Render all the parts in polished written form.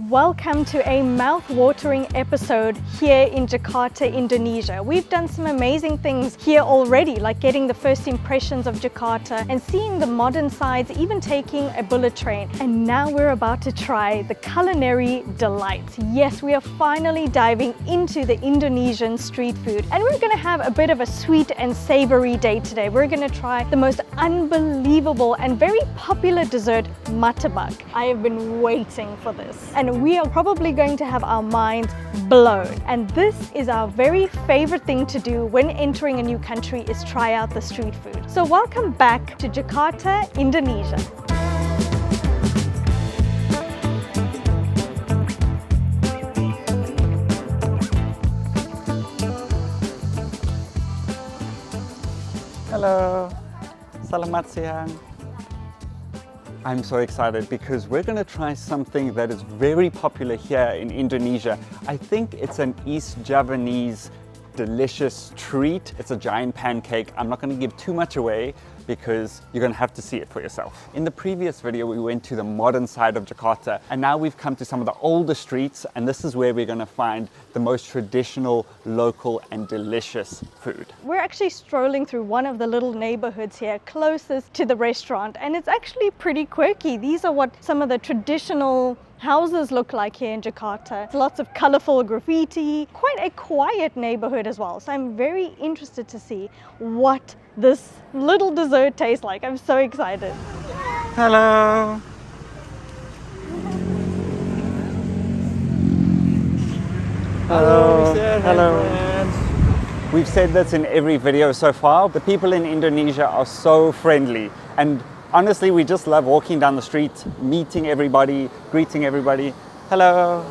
Welcome to a mouth-watering episode here in Jakarta, Indonesia. We've done some amazing things here already, like getting the first impressions of Jakarta and seeing the modern sides, even taking a bullet train. And now we're about to try the culinary delights. Yes, we are finally diving into the Indonesian street food. And we're gonna have a bit of a sweet and savory day today. We're gonna try the most unbelievable and very popular dessert, martabak. I have been waiting for this. And we are probably going to have our minds blown. And this is our very favorite thing to do when entering a new country, is try out the street food. So welcome back to Jakarta, Indonesia. Hello, selamat siang. I'm so excited because we're going to try something that is very popular here in Indonesia. I think it's an East Javanese delicious treat. It's a giant pancake. I'm not going to give too much away because you're going to have to see it for yourself. In the previous video, we went to the modern side of Jakarta, and now we've come to some of the older streets, and this is where we're going to find the most traditional, local and delicious food. We're actually strolling through one of the little neighborhoods here closest to the restaurant, and it's actually pretty quirky. These are what some of the traditional houses look like here in Jakarta. Lots of colorful graffiti, quite a quiet neighborhood as well. So I'm very interested to see what this little dessert tastes like. I'm so excited. Hello. Hello. Hello. We've said this in every video so far. The people in Indonesia are so friendly, and honestly, we just love walking down the street, meeting everybody, greeting everybody. Hello.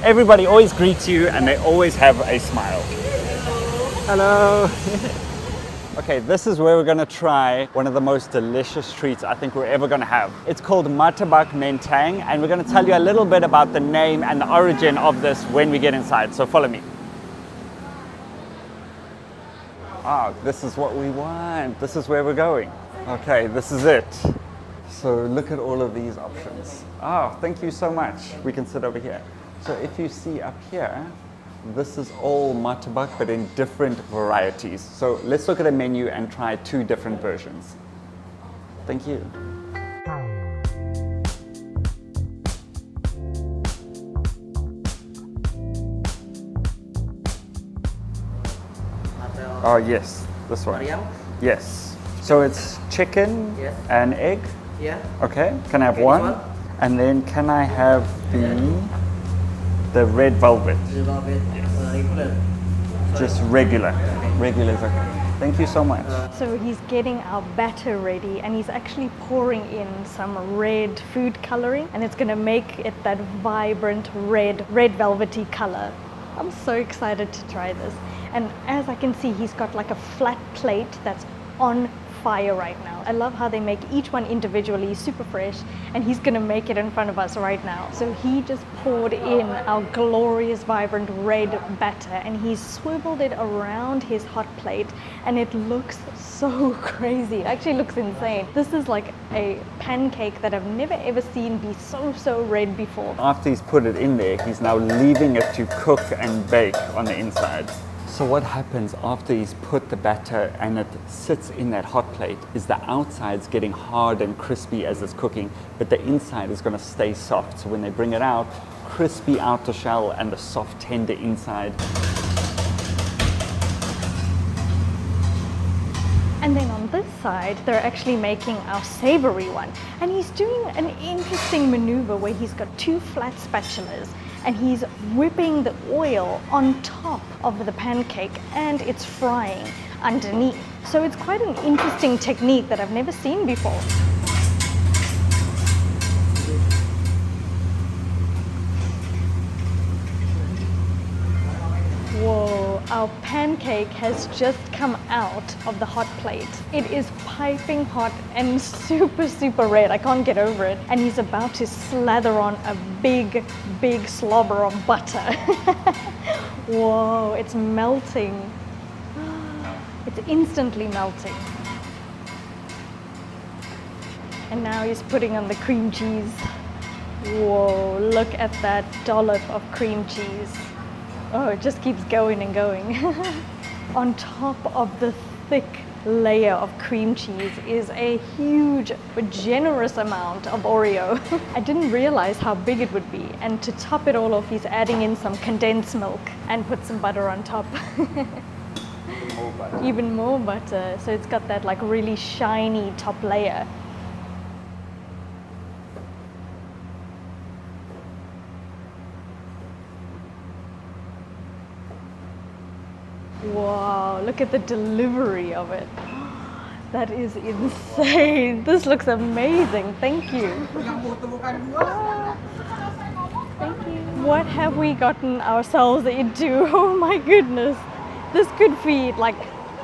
Everybody always greets you and they always have a smile. Hello. Okay, this is where we're gonna try one of the most delicious treats I think we're ever gonna have. It's called martabak mentang, and we're gonna tell you a little bit about the name and the origin of this when we get inside, so follow me. Ah, this is what we want. This is where we're going. Okay, this is it. So look at all of these options. Oh, thank you so much. We can sit over here. So if you see up here, this is all martabak, but in different varieties. So let's look at a menu and try two different versions. Thank you. Oh yes, this one. Yes. So it's chicken and egg? Yeah. Okay, can I have one? And then can I have the red velvet? The velvet, regular. Just regular. Regular is okay. Thank you so much. So he's getting our batter ready, and he's actually pouring in some red food coloring, and it's gonna make it that vibrant red velvety color. I'm so excited to try this. And as I can see, he's got like a flat plate that's on fire right now. I love how they make each one individually, super fresh, and he's gonna make it in front of us right now. So he just poured in our glorious vibrant red batter, and he's swiveled it around his hot plate, and it looks so crazy. It actually looks insane. This is like a pancake that I've never ever seen be so red before. After he's put it in there, he's now leaving it to cook and bake on the inside. So what happens after he's put the batter and it sits in that hot plate is the outside's getting hard and crispy as it's cooking, but the inside is going to stay soft. So when they bring it out, crispy outer shell and the soft, tender inside. And then on this side, they're actually making our savory one. And he's doing an interesting maneuver where he's got two flat spatulas, and he's whipping the oil on top of the pancake, and it's frying underneath. So it's quite an interesting technique that I've never seen before. Whoa, our pancake has just come out of the hot plate. It is piping hot and super red. I can't get over it. And he's about to slather on a big slobber of butter. Whoa, it's melting. It's instantly melting. And now he's putting on the cream cheese. Whoa, look at that dollop of cream cheese. Oh, it just keeps going and going. On top of the thick layer of cream cheese is a huge but generous amount of Oreo. I didn't realize how big it would be, and to top it all off he's adding in some condensed milk and put some butter on top. Even more butter, so it's got that like really shiny top layer. Wow, look at the delivery of it. That is insane. This looks amazing. Thank you. Thank you. What have we gotten ourselves into? Oh my goodness. This could feed like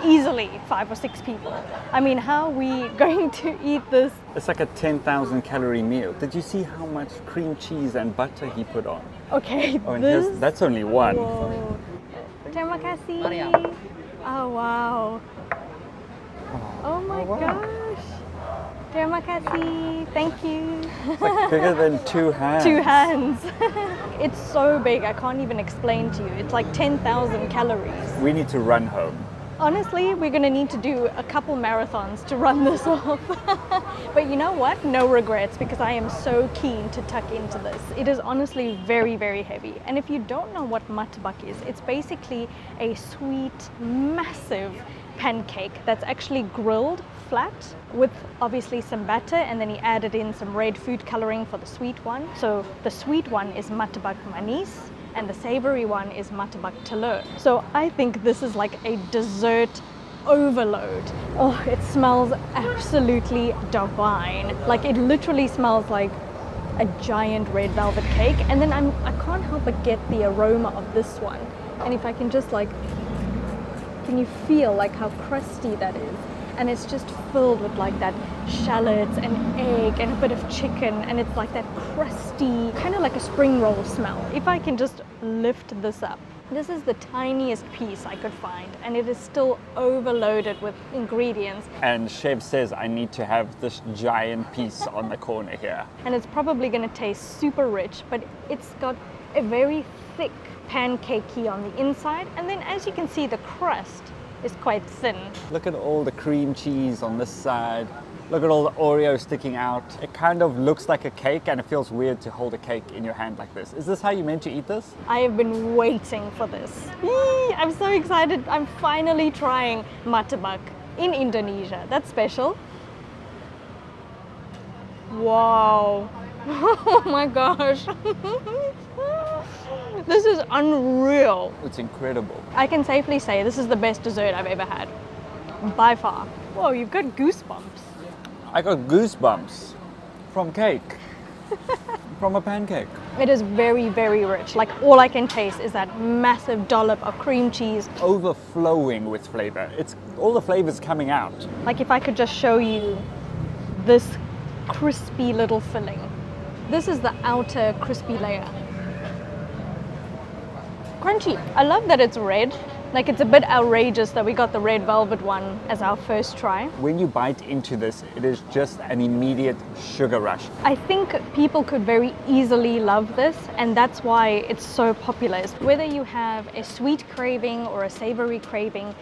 easily 5 or 6 people. I mean, how are we going to eat this? It's like a 10,000 calorie meal. Did you see how much cream cheese and butter he put on? Okay, Oh, and this... that's only one. Whoa. Terima kasih. Oh, wow. Oh my gosh. Terima kasih. Thank you. It's like bigger than 2 hands. 2 hands. It's so big, I can't even explain to you. It's like 10,000 calories. We need to run home. Honestly, we're going to need to do a couple marathons to run this off. But you know what? No regrets, because I am so keen to tuck into this. It is honestly very, very heavy. And if you don't know what mattabak is, it's basically a sweet, massive pancake that's actually grilled flat with obviously some batter, and then he added in some red food coloring for the sweet one. So the sweet one is mattabak manis, and the savory one is mattabak telur. So I think this is like a dessert overload. Oh, it smells absolutely divine. Like it literally smells like a giant red velvet cake. And then I can't help but get the aroma of this one. And if I can just like, can you feel like how crusty that is? And it's just filled with like that shallots and egg and a bit of chicken, and it's like that crusty, kind of like a spring roll smell. If I can just lift this up. This is the tiniest piece I could find, and it is still overloaded with ingredients. And chef says I need to have this giant piece on the corner here. And it's probably going to taste super rich, but it's got a very thick pancakey on the inside, and then as you can see, the crust is quite thin. Look at all the cream cheese on this side. Look at all the Oreo sticking out. It kind of looks like a cake, and it feels weird to hold a cake in your hand like this. Is this how you meant to eat this? I have been waiting for this. Yee, I'm so excited. I'm finally trying mattabak in Indonesia. That's special. Wow. Oh my gosh. This is unreal. It's incredible. I can safely say this is the best dessert I've ever had. By far. Whoa, you've got goosebumps. I got goosebumps from cake. From a pancake. It is very, very rich. Like all I can taste is that massive dollop of cream cheese. Overflowing with flavor. It's all the flavors coming out. Like if I could just show you this crispy little filling. This is the outer crispy layer. Crunchy. I love that it's red. Like it's a bit outrageous that we got the red velvet one as our first try. When you bite into this, it is just an immediate sugar rush. I think people could very easily love this, and that's why it's so popular. Whether you have a sweet craving or a savory craving,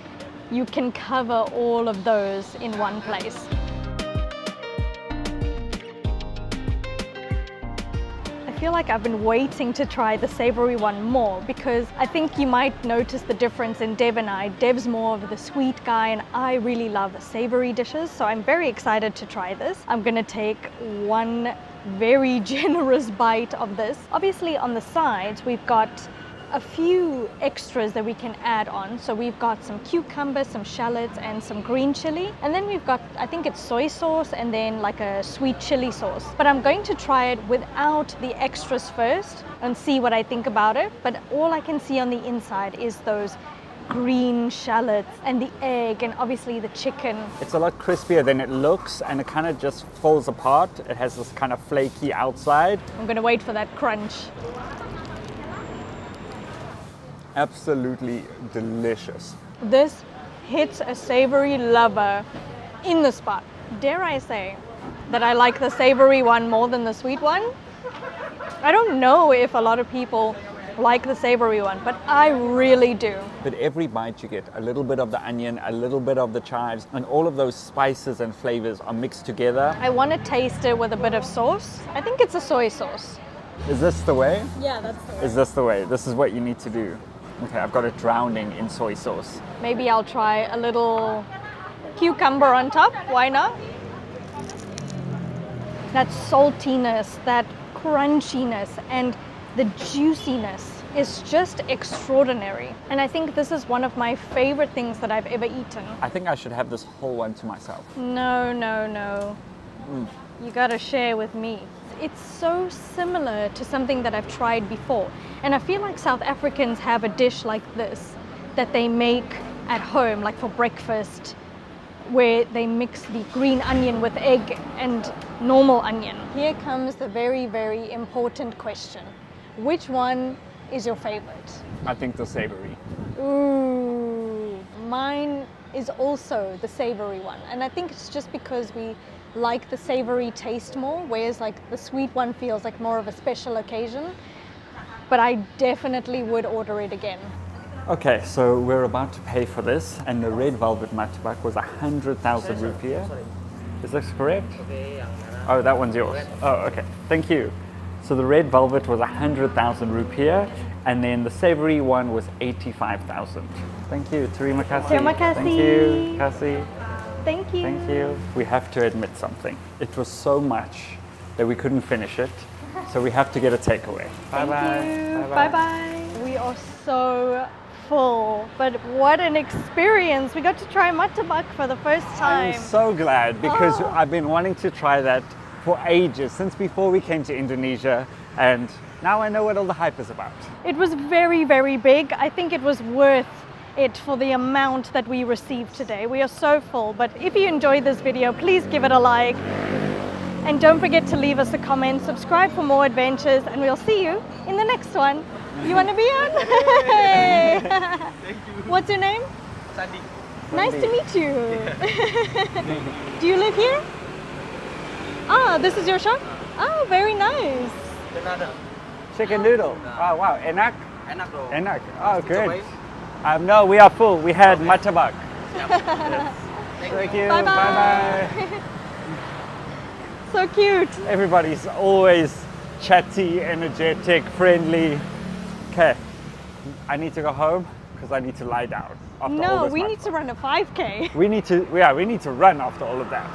you can cover all of those in one place. I feel like I've been waiting to try the savory one more, because I think you might notice the difference in Dev and I. Dev's more of the sweet guy, and I really love savory dishes, so I'm very excited to try this. I'm gonna take one very generous bite of this. Obviously on the sides we've got a few extras that we can add on. So we've got some cucumbers, some shallots, and some green chili. And then we've got, I think it's soy sauce and then like a sweet chili sauce. But I'm going to try it without the extras first and see what I think about it. But all I can see on the inside is those green shallots and the egg and obviously the chicken. It's a lot crispier than it looks, and it kind of just falls apart. It has this kind of flaky outside. I'm gonna wait for that crunch. Absolutely delicious. This hits a savory lover in the spot. Dare I say that I like the savory one more than the sweet one? I don't know if a lot of people like the savory one, but I really do. But every bite you get a little bit of the onion, a little bit of the chives, and all of those spices and flavors are mixed together. I want to taste it with a bit of sauce. I think it's a soy sauce. Is this the way? Yeah, that's the way. Is this the way? This is what you need to do. Okay, I've got it drowning in soy sauce. Maybe I'll try a little cucumber on top. Why not? That saltiness, that crunchiness, and the juiciness is just extraordinary. And I think this is one of my favorite things that I've ever eaten. I think I should have this whole one to myself. No. You gotta share with me. It's so similar to something that I've tried before. And I feel like South Africans have a dish like this that they make at home, like for breakfast, where they mix the green onion with egg and normal onion. Here comes the very, very important question. Which one is your favorite? I think the savory. Ooh, mine is also the savory one. And I think it's just because we like the savory taste more, whereas like the sweet one feels like more of a special occasion. But I definitely would order it again. Okay, so we're about to pay for this, and the red velvet mattabak was 100,000 rupiah. Is this correct? Oh, that one's yours. Oh, okay. Thank you. So the red velvet was 100,000 rupiah, and then the savory one was 85,000. Thank you. Terima kasih. Terima kasih. Thank you. Kasih. Thank you. Thank you. We have to admit something. It was so much that we couldn't finish it, so we have to get a takeaway. Bye-bye. Bye-bye. We are so full, but what an experience. We got to try mattabak for the first time. I'm so glad because I've been wanting to try that for ages, since before we came to Indonesia, and now I know what all the hype is about. It was very, very big. I think it was worth it for the amount that we received today. We are so full, but if you enjoyed this video, please give it a like. And don't forget to leave us a comment, subscribe for more adventures, and we'll see you in the next one. You want to be on? Hey. Thank you. What's your name? Sandy. Nice to meet you. Do you live here? Ah, this is your shop? Oh, very nice. Another. Chicken noodle. Oh wow, enak. Enak bro. Enak. Oh, good. Cobain? No, we are full. We had mattabak. Yep. Thank you. Bye-bye. Bye-bye. So cute. Everybody's always chatty, energetic, friendly. Okay, I need to go home because I need to lie down after all No, this we mattabak. need to run a 5K. We need to run after all of that.